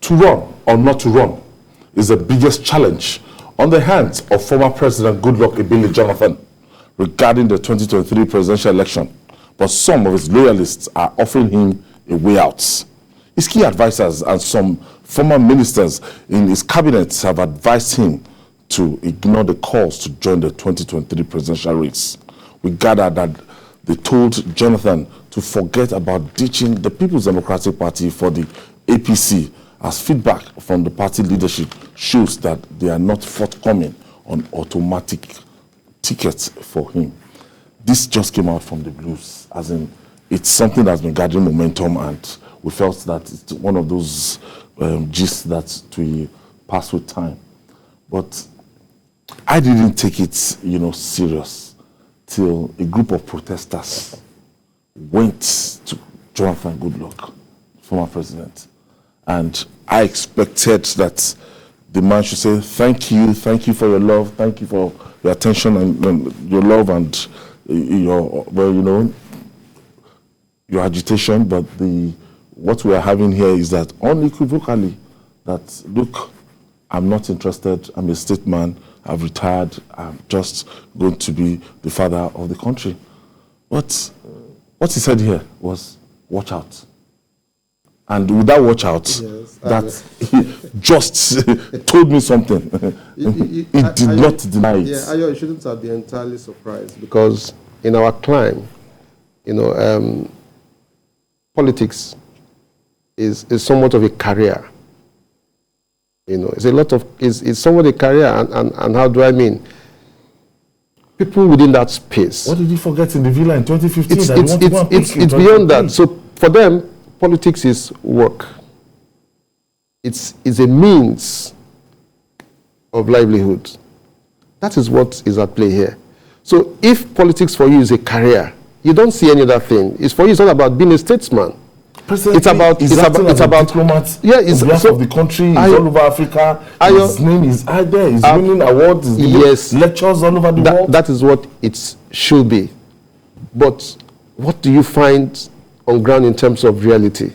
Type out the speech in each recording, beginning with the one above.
To run or not to run is the biggest challenge on the hands of former President Goodluck Jonathan regarding the 2023 presidential election. But some of his loyalists are offering him a way out. His key advisors and some former ministers in his cabinet have advised him to ignore the calls to join the 2023 presidential race. We gather that they told Jonathan to forget about ditching the People's Democratic Party for the APC, as feedback from the party leadership shows that they are not forthcoming on automatic tickets for him. This just came out from the blues, as in it's something that's been gathering momentum, and we felt that it's one of those gists that we pass with time. But I didn't take it, serious till a group of protesters went to Jonathan Goodluck, former president, and I expected that the man should say, thank you for your love, thank you for your attention and your love and your agitation. But what we are having here is that unequivocally that, look, I'm not interested, I'm a statesman, I've retired, I'm just going to be the father of the country. But what he said here was, watch out. And with that watch out, yes, he just told me something. He did not deny it. Yeah, Ayo, you shouldn't have been entirely surprised, because in our climb, politics is somewhat of a career. It's somewhat a career, and how do I mean? People within that space. What did you forget in the villa in 2015? It's beyond that. So for them, politics is work. It's a means of livelihood. That is what is at play here. So if politics for you is a career, you don't see any other thing. It's for you. It's not about being a statesman. It's about diplomat. Yeah, it's on behalf of the country. He's all over Africa. His name is out there. He's winning awards. He's lectures all over the world. That is what it should be. But what do you find on ground in terms of reality?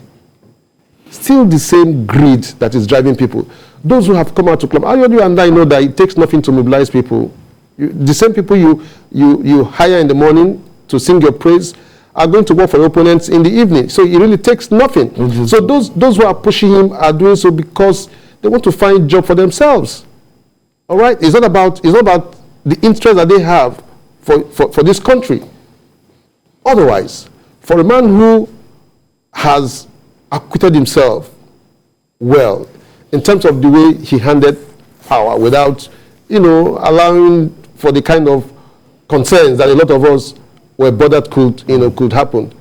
Still the same greed that is driving people. Those who have come out to claim, you and I know that it takes nothing to mobilize people. The same people you hire in the morning to sing your praise are going to work for your opponents in the evening. So it really takes nothing. Mm-hmm. So those who are pushing him are doing so because they want to find a job for themselves. All right? It's not about the interest that they have for this country. Otherwise, for a man who has acquitted himself well in terms of the way he handled power without, allowing for the kind of concerns that a lot of us were bothered could happen.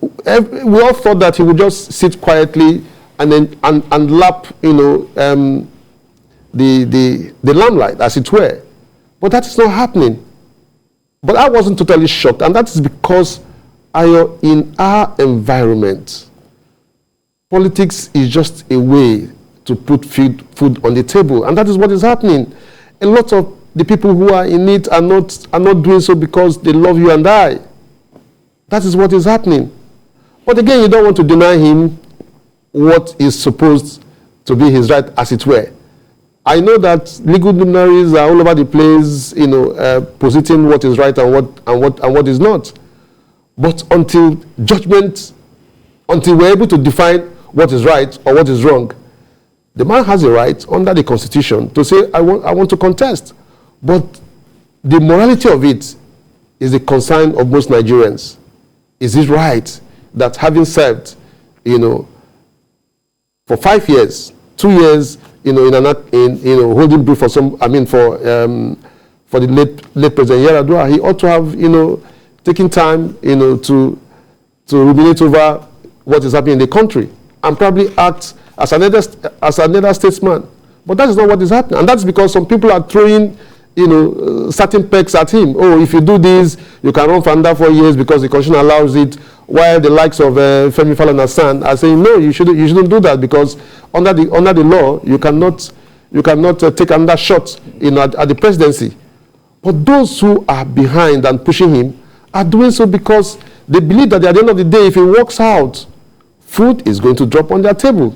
We all thought that he would just sit quietly and lap, the limelight, as it were. But that is not happening. But I wasn't totally shocked, and that is because in our environment, politics is just a way to put food on the table, and that is what is happening. A lot of the people who are in it are not doing so because they love you and I. That is what is happening. But again, you don't want to deny him what is supposed to be his right, as it were. I know that legal luminaries are all over the place, positing what is right and what is not. But until we're able to define what is right or what is wrong, the man has a right under the Constitution to say, I want to contest. But the morality of it is the concern of most Nigerians. Is it right that having served, for 5 years, 2 years, holding brief for the late President Yaradua, he ought to have, taken time, to ruminate over what is happening in the country and probably act as another statesman. But that is not what is happening, and that's because some people are throwing certain pegs at him. Oh, if you do this, you can run for under 4 years because the constitution allows it. While the likes of Femi Falana are saying, no, you shouldn't do that, because under the law, you cannot take another shot at the presidency. But those who are behind and pushing him are doing so because they believe that at the end of the day, if he walks out, food is going to drop on their table.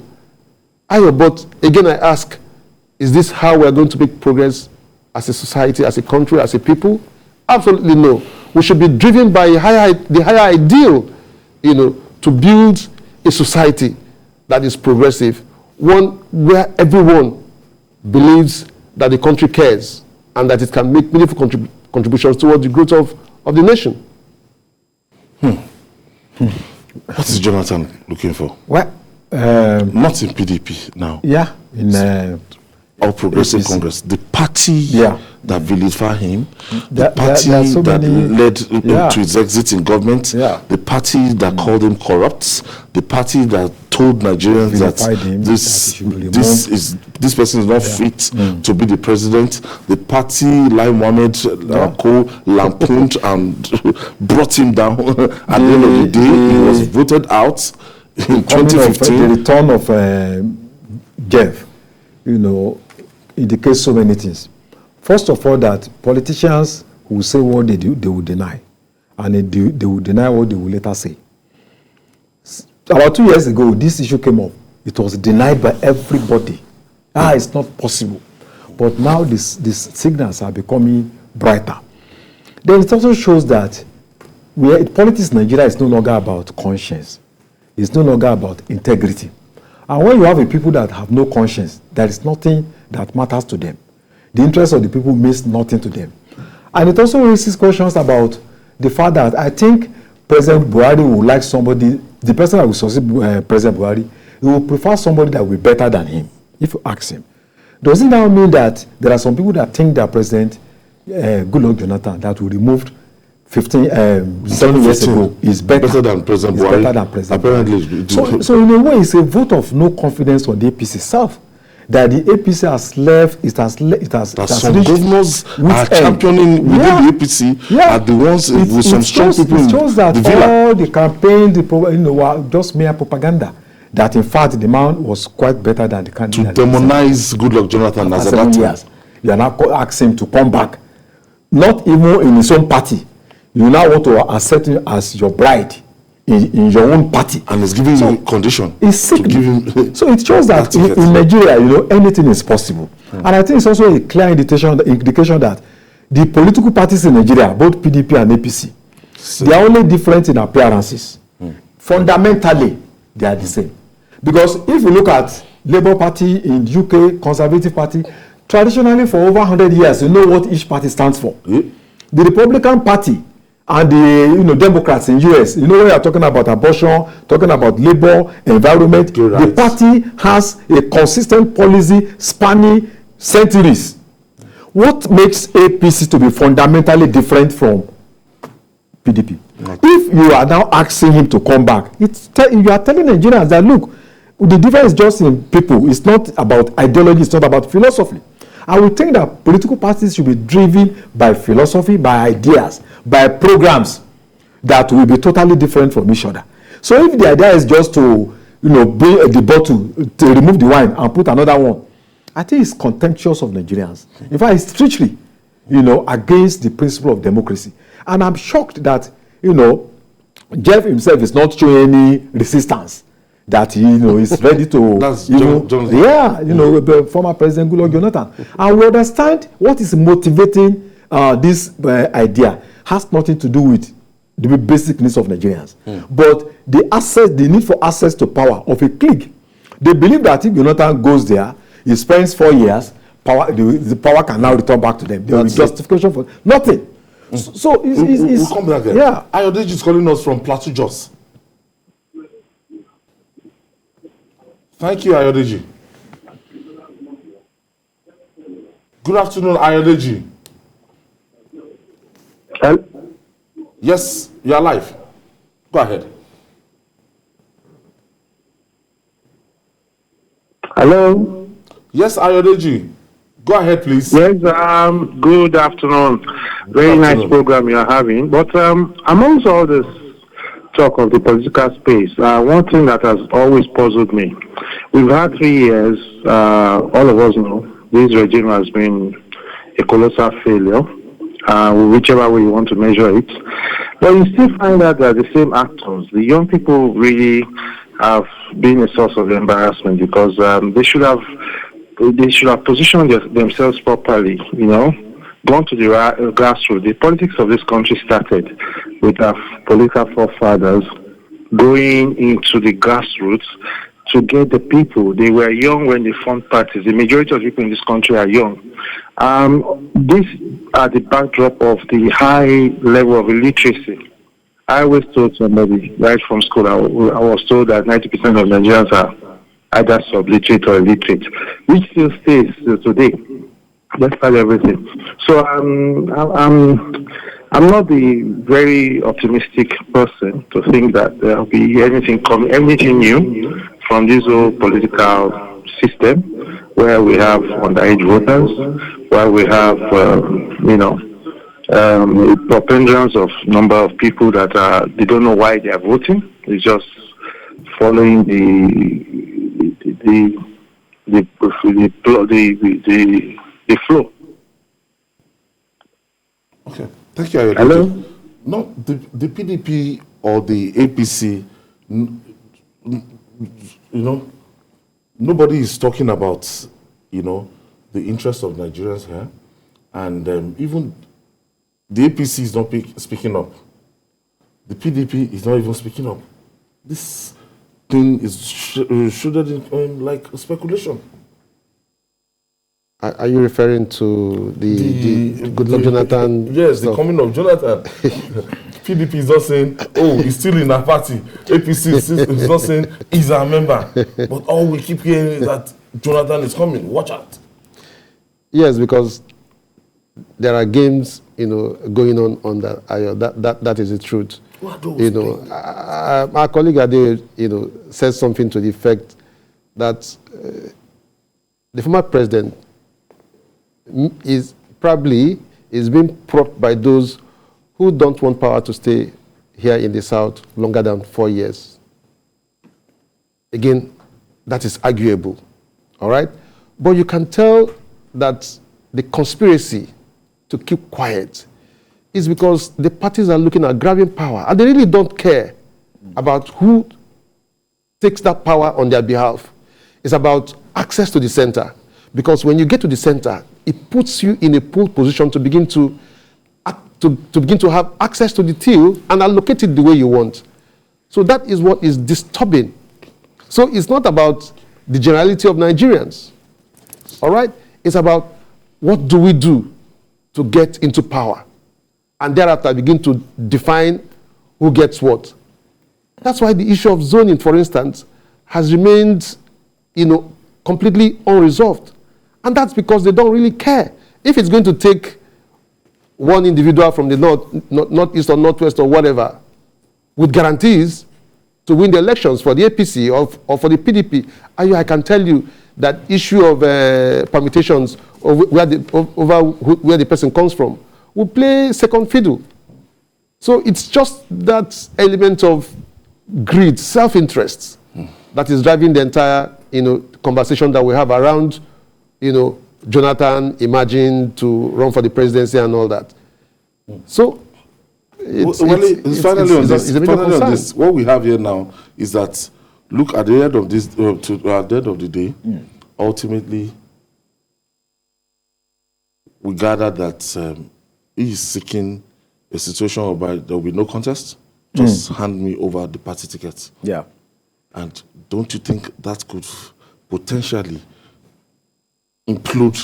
But again, I ask, is this how we're going to make progress as a society, as a country, as a people? Absolutely no. We should be driven by the higher ideal, to build a society that is progressive, one where everyone believes that the country cares and that it can make meaningful contributions towards the growth of the nation. What is Jonathan looking for? Well, not in PDP now. Yeah, in All Progressive Congress, the party that vilified him, the party that led him to his exit in government, the party that called him corrupt, the party that told Nigerians that this person is not fit to be the president, the party Lai Mohammed lampooned and brought him down. At the end of the day, he was voted out in 2015. The return of Jeff, indicates so many things. First of all, that politicians will say what they do, they will deny. And they will deny what they will later say. About 2 years ago, this issue came up. It was denied by everybody. It's not possible. But now these signals are becoming brighter. Then it also shows that politics in Nigeria is no longer about conscience. It's no longer about integrity. And when you have a people that have no conscience, there is nothing that matters to them. The interest of the people means nothing to them. And it also raises questions about the fact that I think President Buhari would like somebody, the person that will succeed President Buhari, he will prefer somebody that will be better than him, if you ask him. Does it now mean that there are some people that think that President Goodluck Jonathan, that we removed 7 years ago, is better than President Buhari? Better than President Apparently. So in a way, it's a vote of no confidence on the APC itself. That the APC has left, it has some governors are championing within the APC are the ones with some strong people. It shows that all the campaign, were just mere propaganda. That in fact the man was quite better than the candidate. To demonize Goodluck Jonathan as a 7 years. You are now asking him to come back, not even in his own party. You now want to accept him as your bride in your own party, and it's giving you condition. It's sick. So it shows that in Nigeria, anything is possible. And I think it's also a clear indication that the political parties in Nigeria, both PDP and APC, they are only different in appearances. Fundamentally, they are the same. Because if you look at Labour Party in the UK, Conservative Party, traditionally for over 100 years, you know what each party stands for. The Republican Party and the Democrats in US, when you are talking about abortion, talking about labor, environment, the party has a consistent policy spanning centuries. What makes APC to be fundamentally different from PDP? If you are now asking him to come back, you are telling Nigerians that, look, the difference is just in people. It's not about ideology, it's not about philosophy. I would think that political parties should be driven by philosophy, by ideas, by programs that will be totally different from each other. So if the idea is just to, bring the bottle, to remove the wine and put another one, I think it's contemptuous of Nigerians. In fact, it's strictly, against the principle of democracy. And I'm shocked that, Jeff himself is not showing any resistance. That he, is ready to, That's the former President Goodluck Jonathan. And we understand what is motivating this idea has nothing to do with the basic needs of Nigerians, but the need for access to power of a clique. They believe that if Jonathan goes there, he spends 4 years, the power can now return back to them. There will be justification for nothing. So we'll come back there. Yeah. Ayodeji is calling us from Plateau Jos. Thank you, Ayodeji. Good afternoon, Ayodeji. Yes, you are live. Go ahead. Hello. Yes, Ayodeji. Go ahead, please. Yes, good afternoon. Very nice program you are having. But amongst all this talk of the political space, one thing that has always puzzled me, we've had 3 years, all of us know, this regime has been a colossal failure, whichever way you want to measure it. But you still find out that the same actors, the young people really have been a source of embarrassment because they should have positioned themselves properly, gone to the grassroots. The politics of this country started with our political forefathers going into the grassroots to get the people. They were young when they formed parties. The majority of people in this country are young. This are the backdrop of the high level of illiteracy. I always told somebody right from school, I was told that 90% of Nigerians are either subliterate or illiterate, which still stays today, despite everything. So I'm not the very optimistic person to think that there will be anything new from this whole political system, where we have underage voters, where we have a preponderance of number of people that they don't know why they are voting. It's just following the flow. Okay, thank you. Hello? No, the PDP or the APC, nobody is talking about, the interests of Nigerians here, and even the APC is not speaking up. The PDP is not even speaking up. This thing is shrouded in like speculation. Are you referring to the Goodluck Jonathan? Yes, the coming of Jonathan. PDP is not saying, oh, he's still in our party. APC is not saying he's our member. But all we keep hearing is that Jonathan is coming. Watch out. Yes, because there are games, going on that. That is the truth. What are those our colleague Ade, said something to the effect that the former president is being propped by those who don't want power to stay here in the South longer than 4 years. Again, that is arguable, all right? But you can tell that the conspiracy to keep quiet is because the parties are looking at grabbing power, and they really don't care about who takes that power on their behalf. It's about access to the center, because when you get to the center, it puts you in a pole position to begin to have access to the till and allocate it the way you want. So that is what is disturbing. So it's not about the generality of Nigerians, all right? It's about what do we do to get into power, and thereafter begin to define who gets what. That's why the issue of zoning, for instance, has remained, completely unresolved. And that's because they don't really care. If it's going to take one individual from the northeast or northwest or whatever, with guarantees to win the elections for the APC or for the PDP, I can tell you that issue of permutations over where the person comes from will play second fiddle. So it's just that element of greed, self-interest, that is driving the entire conversation that we have around Jonathan emerging to run for the presidency and all that. So it's finally on this. What we have here now is that, look, at the end of this, at the end of the day, ultimately, we gathered that he is seeking a situation whereby there will be no contest. Just hand me over the party ticket. Yeah. And don't you think that could potentially include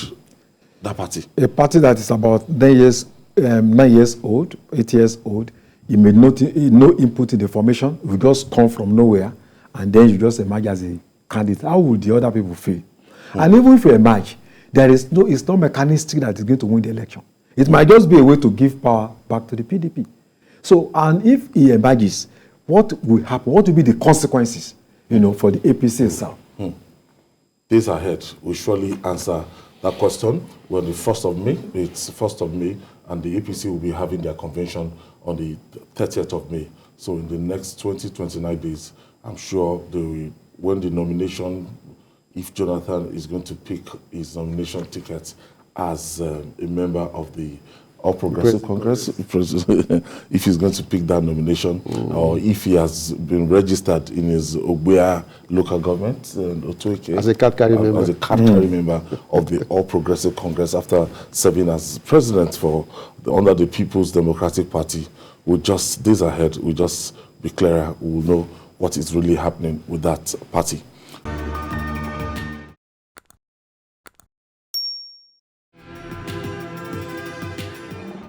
that party? A party that is about 9 years old, 8 years old, it made no input in the formation, you just come from nowhere, and then you just emerge as a candidate. How would the other people feel? And even if you emerge, it's not mechanistic that is going to win the election. It might just be a way to give power back to the PDP. So, and if he emerges, what will happen? What will be the consequences, for the APC itself? Days ahead, we surely answer that question when the 1st of May, it's 1st of May, and the APC will be having their convention on the 30th of May. So in the next 29 days, I'm sure when the nomination, if Jonathan is going to pick his nomination ticket as a member of the All Progressive Congress, if he's going to pick that nomination, or if he has been registered in his Ogbea local government, as a card-carrying member. As a card-carrying member of the All Progressive Congress after serving as president under the People's Democratic Party. Days ahead, we'll just be clearer. We'll know what is really happening with that party.